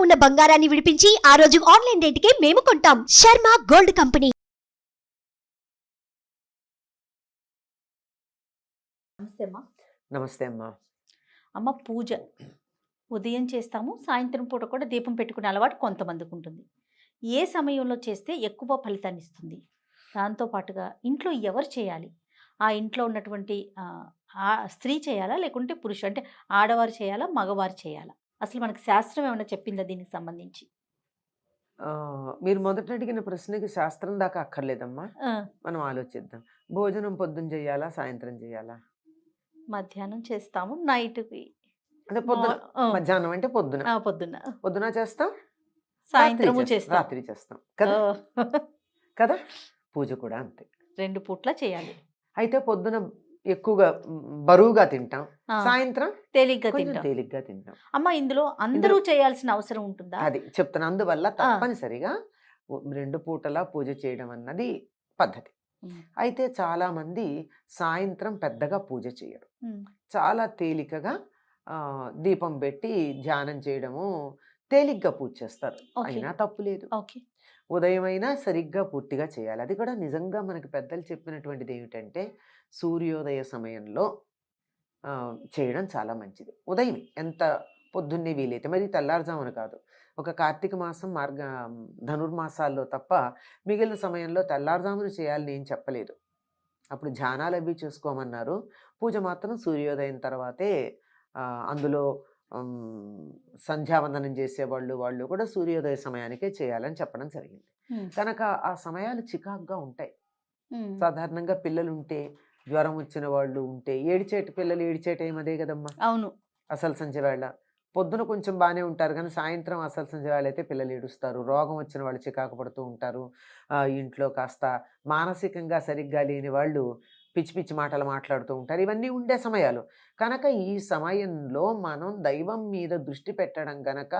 ఉన్న బంగారాన్ని విడిపించి ఆ రోజు ఆన్లైన్ రేటుకే మేము కొంటాం. Sharma gold company. నమస్తే అమ్మా. నమస్తే అమ్మా. అమ్మ, పూజ ఉదయం చేస్తాము, సాయంత్రం పూట కూడా దీపం పెట్టుకునే అలవాటు కొంతమందికి ఉంటుంది. ఏ సమయంలో చేస్తే ఎక్కువ ఫలితాన్ని ఇస్తుంది? దాంతోపాటుగా ఇంట్లో ఎవరు చేయాలి? ఆ ఇంట్లో ఉన్నటువంటి ఆ స్త్రీ చేయాలా, లేకుంటే పురుషుడు, అంటే ఆడవారు చేయాలా, మగవారు చేయాలా? అసలు మనకి శాస్త్రం ఏమైనా చెప్పిందా దీనికి సంబంధించి? మీరు మొదట అడిగిన ప్రశ్నకి శాస్త్రం దాకా అక్కర్లేదమ్మా. ఆ, మనం ఆలోచిద్దాం. భోజనం పొద్దున్న చేయాలా, సాయంత్రం చేయాలా? మధ్యాహ్నం చేస్తాము, నైట్కి అంటే పొద్దున. మధ్యాహ్నం అంటే పొద్దున. పొద్దున్న పొద్దున చేస్తాం, సాయంత్రము చేస్తాం, రాత్రి చేస్తాం కదా. కదా, పూజ కూడా అంతే, 2 పూట్ల చేయాలి. అయితే పొద్దున ఎక్కువగా బరువుగా తింటాం, సాయంత్రం తేలిగ్గా కొంచెం తింటాం. తేలిగ్గా తింటాం. అమ్మ, ఇందులో అందరూ చేయాల్సిన అవసరం ఉంటుందా? అది చెప్తున్నా. అందువల్ల తప్పనిసరిగా 2 పూటలా పూజ చేయడం అన్నది పద్ధతి. అయితే చాలా మంది సాయంత్రం పెద్దగా పూజ చేయరు, చాలా తేలికగా దీపం పెట్టి ధ్యానం చేయడము, తేలిగ్గా పూజ చేస్తారు. అయినా తప్పు లేదు. ఉదయం అయినా సరిగ్గా పూర్తిగా చేయాలి. అది కూడా నిజంగా మనకి పెద్దలు చెప్పినటువంటిది ఏమిటంటే, సూర్యోదయ సమయంలో చేయడం చాలా మంచిది. ఉదయం ఎంత పొద్దున్నే వీలైతే, మరి తెల్లారుజామున కాదు. ఒక కార్తీక మాసం, ధనుర్మాసాల్లో తప్ప మిగిలిన సమయంలో తెల్లారుజామున చేయాలని ఏం చెప్పలేదు. అప్పుడు ధ్యానాలు అవి చేసుకోమన్నారు. పూజ మాత్రం సూర్యోదయం తర్వాతే. అందులో సంధ్యావందనం చేసేవాళ్ళు వాళ్ళు కూడా సూర్యోదయ సమయానికే చేయాలని చెప్పడం జరిగింది. కనుక ఆ సమయాలు చికాకుగా ఉంటాయి. సాధారణంగా పిల్లలు ఉంటే, జ్వరం వచ్చిన వాళ్ళు ఉంటే, పిల్లలు ఏడిచే టైం అదే కదమ్మా. అవును. అసలు సంధ్య వేళ పొద్దున కొంచెం బాగానే ఉంటారు, కానీ సాయంత్రం అసలు సంధ్య వేళ అయితే పిల్లలు ఏడుస్తారు. రోగం వచ్చిన వాళ్ళు చికాకు పడుతూ ఉంటారు. ఇంట్లో కాస్త మానసికంగా సరిగ్గా లేని వాళ్ళు పిచ్చి పిచ్చి మాటలు మాట్లాడుతూ ఉంటారు. ఇవన్నీ ఉండే సమయాలు. కనుక ఈ సమయంలో మనం దైవం మీద దృష్టి పెట్టడం గనక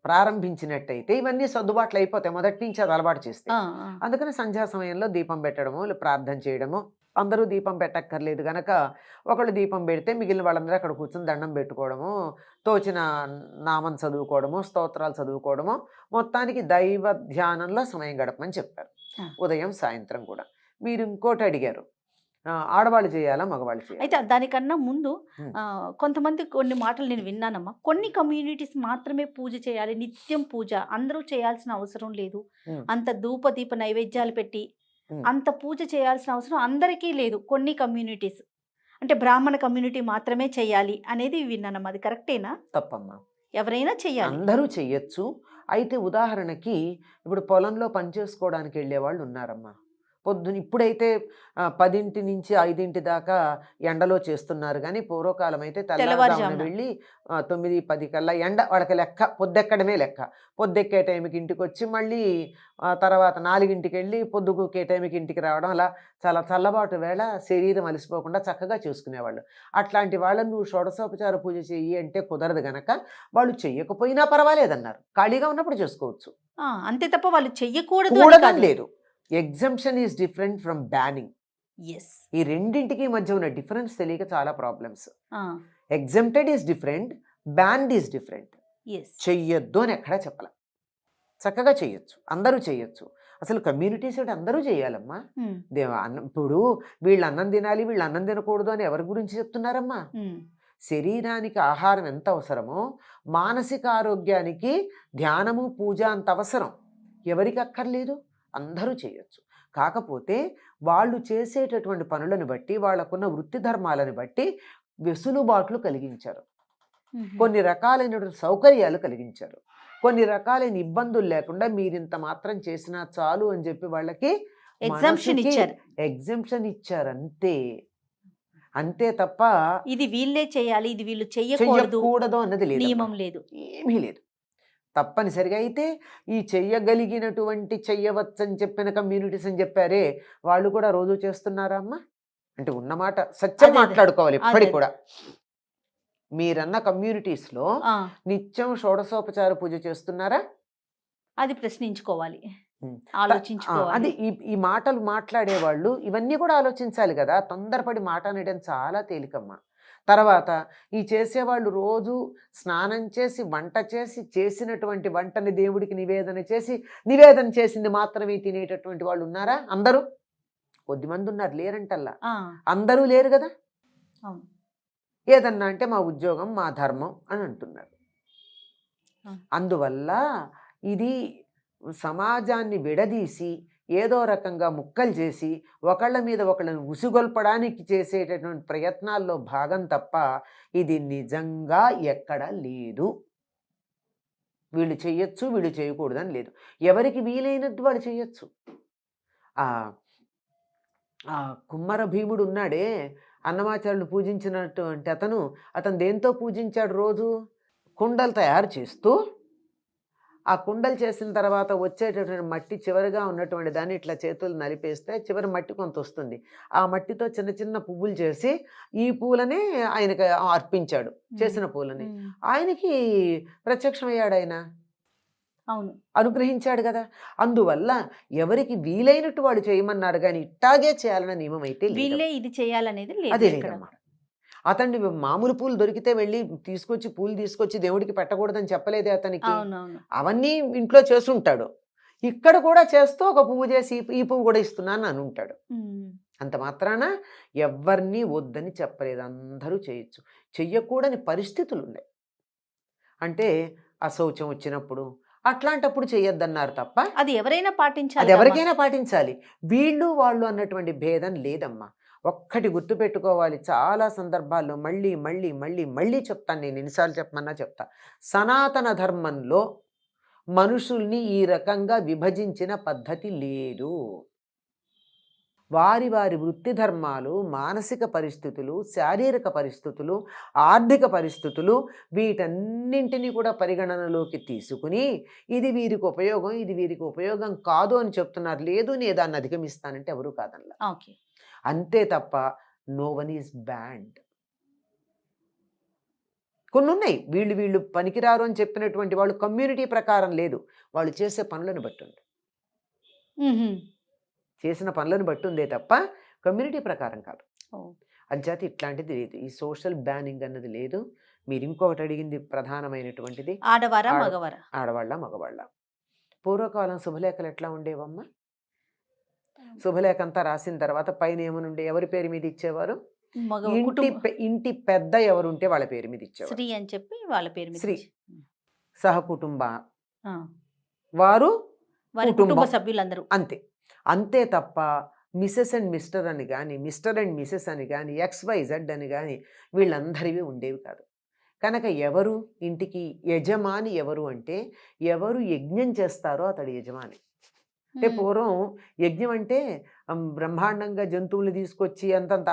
ప్రారంభించినట్టయితే ఇవన్నీ సర్దుబాట్లు అయిపోతాయి, మొదటి నుంచి అది అలవాటు చేస్తే. అందుకని సంధ్యా సమయంలో దీపం పెట్టడము, ప్రార్థన చేయడము. అందరూ దీపం పెట్టక్కర్లేదు గనక ఒకళ్ళు దీపం పెడితే మిగిలిన వాళ్ళందరూ అక్కడ కూర్చొని దండం పెట్టుకోవడము, తోచిన నామం చదువుకోవడము, స్తోత్రాలు చదువుకోవడము, మొత్తానికి దైవ ధ్యానంలో సమయం గడపమని చెప్పారు, ఉదయం సాయంత్రం కూడా. మీరు ఇంకోటి అడిగారు, ఆడవాళ్ళు చేయాలా, మగవాళ్ళు చేయాలి? అయితే దానికన్నా ముందు కొంతమంది కొన్ని మాటలు నేను విన్నానమ్మా. కొన్ని కమ్యూనిటీస్ మాత్రమే పూజ చేయాలి, నిత్యం పూజ, అందరూ చేయాల్సిన అవసరం లేదు, అంత ధూపదీప నైవేద్యాలు పెట్టి అంత పూజ చేయాల్సిన అవసరం అందరికీ లేదు, కొన్ని కమ్యూనిటీస్ అంటే బ్రాహ్మణ కమ్యూనిటీ మాత్రమే చేయాలి అనేది విన్నానమ్మా. అది కరెక్టేనా? తప్పమ్మా, ఎవరైనా చెయ్యాలి, అందరూ చెయ్యొచ్చు. అయితే ఉదాహరణకి ఇప్పుడు పొలంలో పనిచేసుకోవడానికి వెళ్ళే వాళ్ళు ఉన్నారమ్మా. పొద్దున ఇప్పుడైతే 10 నుంచి 5 దాకా ఎండలో చేస్తున్నారు, కానీ పూర్వకాలం అయితే తెల్లవారుజామున వెళ్ళి 9-10 కల్లా ఎండ వాళ్ళకి లెక్క, పొద్దెక్కడమే లెక్క. పొద్దెక్కే టైంకి ఇంటికి వచ్చి మళ్ళీ తర్వాత 4ంటికి వెళ్ళి పొద్దుకే టైంకి ఇంటికి రావడం, అలా చాలా చల్లబాటు వేళ శరీరం అలసిపోకుండా చక్కగా చేసుకునేవాళ్ళు. అట్లాంటి వాళ్ళని నువ్వు షోడశోపచార పూజ చెయ్యి అంటే కుదరదు గనక వాళ్ళు చెయ్యకపోయినా పర్వాలేదన్నారు, ఖాళీగా ఉన్నప్పుడు చేసుకోవచ్చు. అంతే తప్ప వాళ్ళు చెయ్యకూడదు లేదు. Assumption is different from banning. ఈ రెండింటికి మధ్య ఉన్న డిఫరెన్స్ తెలియక చాలా problems. Exempted is different, banned is different. చెయ్యొద్దు అని ఎక్కడా చెప్పాల, చక్కగా చెయ్యొచ్చు, అందరూ చెయ్యొచ్చు. అసలు కమ్యూనిటీస్ అందరూ చేయాలమ్మా. ఇప్పుడు వీళ్ళు అన్నం తినాలి, వీళ్ళు అన్నం తినకూడదు అని ఎవరి గురించి చెప్తున్నారమ్మా? శరీరానికి ఆహారం ఎంత అవసరమో మానసిక ఆరోగ్యానికి ధ్యానము, పూజ అంత అవసరం. ఎవరికి అక్కర్లేదు? అందరూ చేయొచ్చు. కాకపోతే వాళ్ళు చేసేటటువంటి పనులను బట్టి, వాళ్ళకున్న వృత్తి ధర్మాలను బట్టి వెసులుబాట్లు కలిగించారు, కొన్ని రకాలైనటువంటి సౌకర్యాలు కలిగించారు, కొన్ని రకాలైన ఇబ్బందులు లేకుండా మీరింత మాత్రం చేసినా చాలు అని చెప్పి వాళ్ళకి ఎగ్జంప్షన్ ఇచ్చారు. అంతే తప్ప ఇది వీళ్ళే చేయాలి, ఇది వీళ్ళు చెయ్యకూడదు అన్నది లేదు, నియమం లేదు, ఏమీ లేదు. తప్పనిసరిగా అయితే ఈ చెయ్యగలిగినటువంటి చెయ్యవచ్చని చెప్పిన కమ్యూనిటీస్ అని చెప్పారే, వాళ్ళు కూడా రోజు చేస్తున్నారా అమ్మా? అంటే ఉన్నమాట సత్యం మాట్లాడుకోవాలి ఎప్పటికి కూడా. మీరన్న కమ్యూనిటీస్లో నిత్యం షోడశోపచార పూజ చేస్తున్నారా? అది ప్రశ్నించుకోవాలి, ఆలోచించుకోవాలి. అది ఈ మాటలు మాట్లాడేవాళ్ళు ఇవన్నీ కూడా ఆలోచించాలి కదా. తొందరపడి మాట అనడం చాలా తేలికమ్మా. తర్వాత ఈ చేసేవాళ్ళు రోజు స్నానం చేసి వంట చేసి చేసినటువంటి వంటని దేవుడికి నివేదన చేసింది మాత్రమే తినేటటువంటి వాళ్ళు ఉన్నారా? అందరూ కొద్దిమంది ఉన్నారు, లేరంటల్లా. అందరూ లేరు కదా. ఏదన్నా అంటే మా ఉద్యోగం, మా ధర్మం అని అంటున్నారు. అందువల్ల ఇది సమాజాన్ని విడదీసి ఏదో రకంగా ముక్కలు చేసి ఒకళ్ళ మీద ఒకళ్ళని ఉసిగొల్పడానికి చేసేటటువంటి ప్రయత్నాల్లో భాగం తప్ప ఇది నిజంగా ఎక్కడా లేదు. వీళ్ళు చెయ్యొచ్చు, వీళ్ళు చేయకూడదని లేదు. ఎవరికి వీలైనట్టు వాళ్ళు చెయ్యొచ్చు. కుమ్మర భీముడు ఉన్నాడే, అన్నమాచార్యులు పూజించినటువంటి అతను దేంతో పూజించాడు? రోజు కుండలు తయారు చేస్తూ ఆ కుండలు చేసిన తర్వాత వచ్చేటటువంటి మట్టి చివరిగా ఉన్నటువంటి దాన్ని ఇట్లా చేతులు నలిపేస్తే చివరి మట్టి కొంత వస్తుంది. ఆ మట్టితో చిన్న చిన్న పువ్వులు చేసి ఈ పూలని ఆయనకి అర్పించాడు. చేసిన పూలని ఆయనకి ప్రత్యక్షమయ్యాడు, ఆయన అనుగ్రహించాడు కదా. అందువల్ల ఎవరికి వీలైనట్టు వాడు చేయమన్నారు కానీ ఇట్టాగే చేయాలన్న నియమం అయితే ఇది చేయాలనేది అదే లేదమ్మా. అతన్ని మామూలు పూలు దొరికితే వెళ్ళి పూలు తీసుకొచ్చి దేవుడికి పెట్టకూడదని చెప్పలేదే అతనికి. అవన్నీ ఇంట్లో చేస్తుంటాడు. ఇక్కడ కూడా చేస్తూ ఒక పువ్వు చేసి ఈ పువ్వు కూడా ఇస్తున్నాను అని ఉంటాడు. అంత మాత్రాన ఎవరిని వద్దని చెప్పలేదు, అందరూ చేయొచ్చు. చెయ్యకూడని పరిస్థితులు ఉన్నాయి. అంటే అశౌచం వచ్చినప్పుడు అట్లాంటప్పుడు చెయ్యొద్దన్నారు తప్ప అది ఎవరైనా పాటించాలి, అది ఎవరికైనా పాటించాలి. వీళ్ళు వాళ్ళు అన్నటువంటి భేదం లేదమ్మా. ఒక్కటి గుర్తుపెట్టుకోవాలి, చాలా సందర్భాల్లో మళ్ళీ మళ్ళీ మళ్ళీ మళ్ళీ చెప్తాను, నేను ఎన్నిసార్లు చెప్పమన్నా చెప్తా. సనాతన ధర్మంలో మనుషుల్ని ఈ రకంగా విభజించిన పద్ధతి లేదు. వారి వారి వృత్తి ధర్మాలు, మానసిక పరిస్థితులు, శారీరక పరిస్థితులు, ఆర్థిక పరిస్థితులు వీటన్నింటినీ కూడా పరిగణనలోకి తీసుకుని ఇది వీరికి ఉపయోగం, ఇది వీరికి ఉపయోగం కాదు అని చెప్తున్నారు. లేదు నేను దాన్ని అధిగమిస్తానంటే ఎవరు కాదనలా. అంతే తప్ప నో వన్ ఈజ్ బ్యాండ్. కొన్ని ఉన్నాయి, వీళ్ళు పనికిరారు అని చెప్పినటువంటి వాళ్ళు కమ్యూనిటీ ప్రకారం లేదు, వాళ్ళు చేసే పనులను బట్టి ఉంది, చేసిన పనులను బట్టి ఉందే తప్ప కమ్యూనిటీ ప్రకారం కాదు. అంచేత ఇట్లాంటిది లేదు, ఈ సోషల్ బ్యానింగ్ అన్నది లేదు. మీరు ఇంకొకటి అడిగింది ప్రధానమైనటువంటిది, ఆడవాళ్ళ మగవాళ్ళ. పూర్వకాలం శుభలేఖలు ఎట్లా ఉండేవమ్మా? శుభలేఖ అంతా రాసిన తర్వాత పైన ఏమనుండే, ఎవరి పేరు మీద ఇచ్చేవారు? ఇంటి పెద్ద ఎవరుంటే వాళ్ళ పేరు మీద ఇచ్చేవారు. శ్రీ అని చెప్పి వాళ్ళ పేరు మీద శ్రీ సహకుటుంబ వారు కుటుంబ సభ్యులందరూ అంతే. అంతే తప్ప మిసెస్ అండ్ మిస్టర్ అని కానీ, మిస్టర్ అండ్ మిసెస్ అని కానీ, XYZ అని కానీ వీళ్ళందరివి ఉండేవి కాదు. కనుక ఎవరు ఇంటికి యజమాని ఎవరు అంటే, ఎవరు యజ్ఞం చేస్తారో అతడు యజమాని. అంటే పూర్వం యజ్ఞం అంటే బ్రహ్మాండంగా జంతువులు తీసుకొచ్చి అంతంత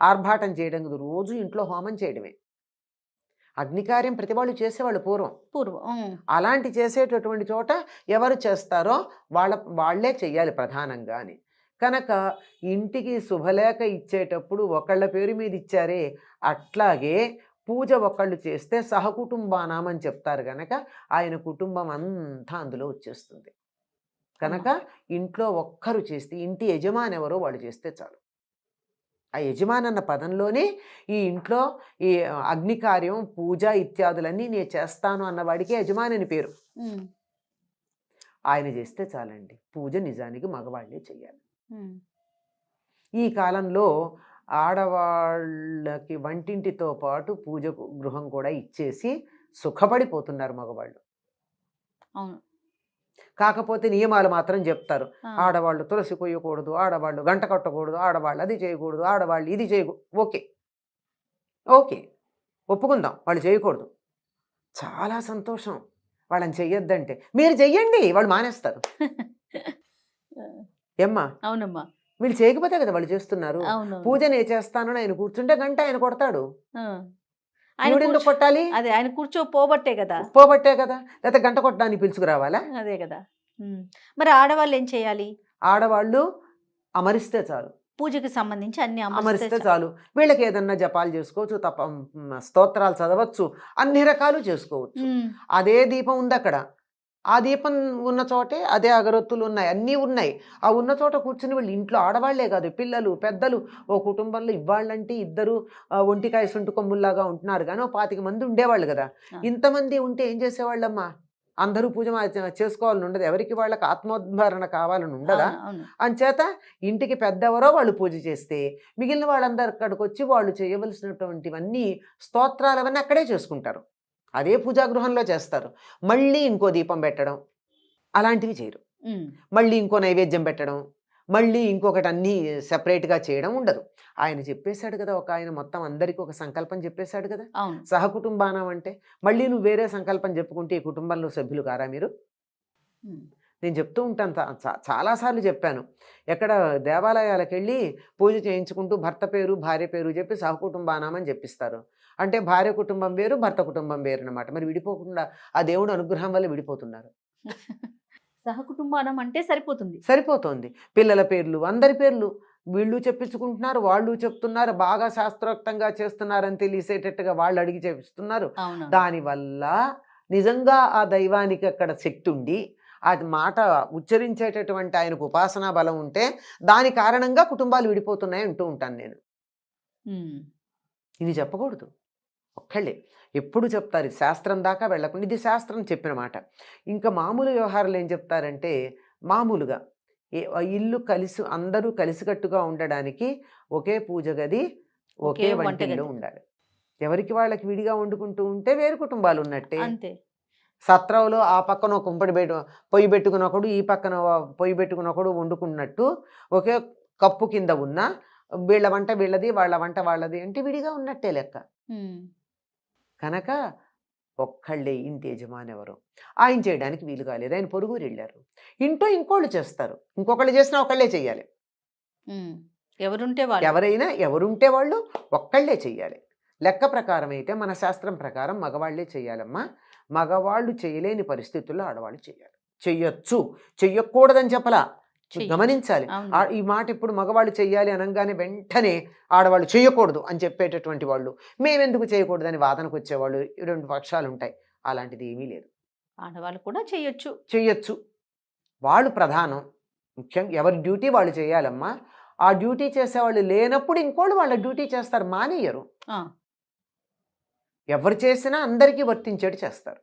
ఆర్భాటం చేయడం, రోజు ఇంట్లో హోమం చేయడమే. అగ్నికార్యం ప్రతి వాళ్ళు చేసేవాళ్ళు పూర్వం. అలాంటి చేసేటటువంటి చోట ఎవరు చేస్తారో వాళ్ళే చెయ్యాలి ప్రధానంగా అని. కనుక ఇంటికి శుభలేఖ ఇచ్చేటప్పుడు ఒకళ్ళ పేరు మీద ఇచ్చారే, అట్లాగే పూజ ఒకళ్ళు చేస్తే సహకుటుంబానాం అని చెప్తారు. కనుక ఆయన కుటుంబం అంతా అందులో వచ్చేస్తుంది. కనుక ఇంట్లో ఒక్కరు చేస్తే, ఇంటి యజమాని ఎవరో వాళ్ళు చేస్తే చాలు. ఆ యజమాని అన్న పదంలోనే ఈ ఇంట్లో ఈ అగ్నికార్యం, పూజ ఇత్యాదులన్నీ నేను చేస్తాను అన్నవాడికి యజమాని అని పేరు. ఆయన చేస్తే చాలండి. పూజ నిజానికి మగవాళ్ళే చెయ్యాలి. ఈ కాలంలో ఆడవాళ్ళకి వంటింటితో పాటు పూజ గృహం కూడా ఇచ్చేసి సుఖపడిపోతున్నారు మగవాళ్ళు. కాకపోతే నియమాలు మాత్రం చెప్తారు. ఆడవాళ్ళు తులసి కొయ్యకూడదు, ఆడవాళ్ళు గంట కట్టకూడదు, ఆడవాళ్ళు అది చేయకూడదు, ఆడవాళ్ళు ఇది చేయకూడదు. ఓకే ఒప్పుకుందాం, వాళ్ళు చేయకూడదు. చాలా సంతోషం వాళ్ళని చెయ్యొద్దంటే. మీరు చెయ్యండి, వాళ్ళు మానేస్తారు. ఏమ్మా? అవునమ్మా. వీళ్ళు చేయకపోతే కదా వాళ్ళు చేస్తున్నారు. పూజ నేను చేస్తానని ఆయన కూర్చుంటే గంట ఆయన కొడతాడు. ఎందుకు కొట్టాలి? అదే ఆయన పోబట్టే కదా. లేకపోతే గంట కొట్టడానికి పిలుచుకురావాలా? అదే కదా. మరి ఆడవాళ్ళు ఏం చేయాలి? ఆడవాళ్ళు అమరిస్తే చాలు. పూజకి సంబంధించి అన్ని అమరిస్తే చాలు. వీళ్ళకి ఏదన్నా జపాలు చేసుకోవచ్చు, స్తోత్రాలు చదవచ్చు, అన్ని రకాలు చేసుకోవచ్చు. అదే దీపం ఉంది అక్కడ, ఆ దీపం ఉన్న చోటే అదే అగరొత్తులు ఉన్నాయి, అన్నీ ఉన్నాయి. ఆ ఉన్న చోట కూర్చుని వీళ్ళు ఇంట్లో ఆడవాళ్లే కాదు, పిల్లలు పెద్దలు, ఓ కుటుంబంలో ఇవ్వాళ్ళంటే ఇద్దరు ఒంటికాయ సొంటు కొమ్ముల్లాగా ఉంటున్నారు కానీ 25 మంది ఉండేవాళ్ళు కదా. ఇంతమంది ఉంటే ఏం చేసేవాళ్ళమ్మా? అందరూ పూజ చేసుకోవాలని ఉండదు, ఎవరికి వాళ్ళకి ఆత్మోద్ధారణ కావాలని ఉండదా? అంచేత ఇంటికి పెద్దెవరో వాళ్ళు పూజ చేస్తే మిగిలిన వాళ్ళందరూ అక్కడికి వచ్చి వాళ్ళు చేయవలసినటువంటివన్నీ స్తోత్రాలు అవన్నీ అక్కడే చేసుకుంటారు, అదే పూజాగృహంలో చేస్తారు. మళ్ళీ ఇంకో దీపం పెట్టడం అలాంటివి చేయరు, మళ్ళీ ఇంకో నైవేద్యం పెట్టడం, మళ్ళీ ఇంకొకటి అన్నీ సెపరేట్గా చేయడం ఉండదు. ఆయన చెప్పేశాడు కదా, ఒక ఆయన మొత్తం అందరికీ ఒక సంకల్పం చెప్పేశాడు కదా, సహకుటుంబానం అంటే. మళ్ళీ నువ్వు వేరే సంకల్పం చెప్పుకుంటే ఈ కుటుంబంలో సభ్యులు కారా మీరు? నేను చెప్తూ ఉంటాను, చాలాసార్లు చెప్పాను. ఎక్కడ దేవాలయాలకు వెళ్ళి పూజ చేయించుకుంటూ భర్త పేరు భార్య పేరు చెప్పి సహకుటుంబానం అని చెప్పిస్తారు. అంటే భార్య కుటుంబం వేరు, భర్త కుటుంబం వేరు అనమాట. మరి విడిపోకుండా ఆ దేవుడు అనుగ్రహం వల్ల విడిపోతున్నారు. సహకుటుంబానం అంటే సరిపోతుంది. పిల్లల పేర్లు, అందరి పేర్లు వీళ్ళు చెప్పించుకుంటున్నారు, వాళ్ళు చెప్తున్నారు, బాగా శాస్త్రోక్తంగా చేస్తున్నారని తెలిసేటట్టుగా వాళ్ళు అడిగి చేపిస్తున్నారు. దానివల్ల నిజంగా ఆ దైవానికి అక్కడ శక్తి ఉండి ఆ మాట ఉచ్చరించేటటువంటి ఆయనకు ఉపాసనా బలం ఉంటే దాని కారణంగా కుటుంబాలు విడిపోతున్నాయి అంటూ ఉంటాను నేను. ఇది చెప్పకూడదు, ఒక్కళ్ళే ఎప్పుడు చెప్తారు, ఇది శాస్త్రం దాకా వెళ్ళకుండా, ఇది శాస్త్రం చెప్పిన మాట. ఇంకా మామూలు వ్యవహారాలు ఏం చెప్తారంటే, మామూలుగా ఇల్లు అందరూ కలిసికట్టుగా ఉండడానికి ఒకే పూజ గది, ఒకే వంటిల్లు ఉండాలి. ఎవరికి వాళ్ళకి విడిగా వండుకుంటూ ఉంటే వేరు కుటుంబాలు ఉన్నట్టే. సత్రంలో ఆ పక్కన పొయ్యి పెట్టుకుని ఒకడు, ఈ పక్కన పొయ్యి పెట్టుకుని ఒకడు వండుకున్నట్టు ఒకే కప్పు కింద ఉన్న వీళ్ళ వంట వీళ్ళది, వాళ్ళ వంట వాళ్ళది అంటే విడిగా ఉన్నట్టే లెక్క. కనుక ఒక్కళ్ళే ఇంటి యజమాని ఎవరు, ఆయన చేయడానికి వీలు కాలేదు, ఆయన పొరుగురు వెళ్ళారు. ఇంట్లో ఇంకోళ్ళు చేస్తారు, ఇంకొకళ్ళు చేసినా ఒకళ్ళే చెయ్యాలి. ఎవరుంటే వాళ్ళు ఒక్కళ్ళే చెయ్యాలి. లెక్క ప్రకారం అయితే మన శాస్త్రం ప్రకారం మగవాళ్లే చెయ్యాలమ్మా. మగవాళ్ళు చేయలేని పరిస్థితుల్లో ఆడవాళ్ళు చేయాలి. చెయ్యొచ్చు, చెయ్యకూడదని చెప్పలా, గమనించాలి. ఈ మాట ఇప్పుడు మగవాళ్ళు చెయ్యాలి అనగానే వెంటనే ఆడవాళ్ళు చేయకూడదు అని చెప్పేటటువంటి వాళ్ళు, మేమెందుకు చేయకూడదని వాదనకు వచ్చేవాళ్ళు 2 పక్షాలు ఉంటాయి. అలాంటిది ఏమీ లేదు, ఆడవాళ్ళు కూడా చెయ్యొచ్చు. వాళ్ళు ప్రధానం, ముఖ్యంగా ఎవరి డ్యూటీ వాళ్ళు చేయాలమ్మా. ఆ డ్యూటీ చేసేవాళ్ళు లేనప్పుడు ఇంకోళ్ళు వాళ్ళ డ్యూటీ చేస్తారు, మానేయరు. ఎవరు చేసినా అందరికీ వర్తించేటి చేస్తారు,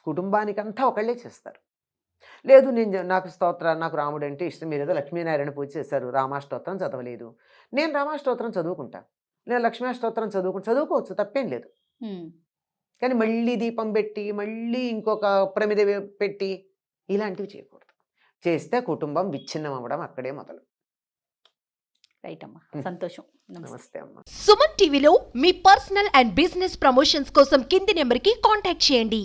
కుటుంబానికంతా ఒకళ్ళే చేస్తారు. లేదు నాకు రాముడు అంటే ఇష్టం, మీరు ఏదో లక్ష్మీనారాయణ పూజ చేశారు, రామాష్టోత్రం చదవలేదు, నేను రామాష్టోత్రం చదువుకుంటా, నేను లక్ష్మీష్టోత్రం చదువుకోవచ్చు, తప్పేం లేదు. కానీ మళ్ళీ దీపం పెట్టి మళ్ళీ ఇంకొక ప్రమిద పెట్టి ఇలాంటివి చేయకూడదు. చేస్తే కుటుంబం విచ్ఛిన్నం అవ్వడం అక్కడే మొదలు. రైట్ అమ్మా, సంతోషం. నమస్తే అమ్మా. సుమన్ టీవీలో మీ పర్సనల్ అండ్ బిజినెస్ ప్రమోషన్స్ కోసం కింది నెంబర్కి కాంటాక్ట్ చేయండి.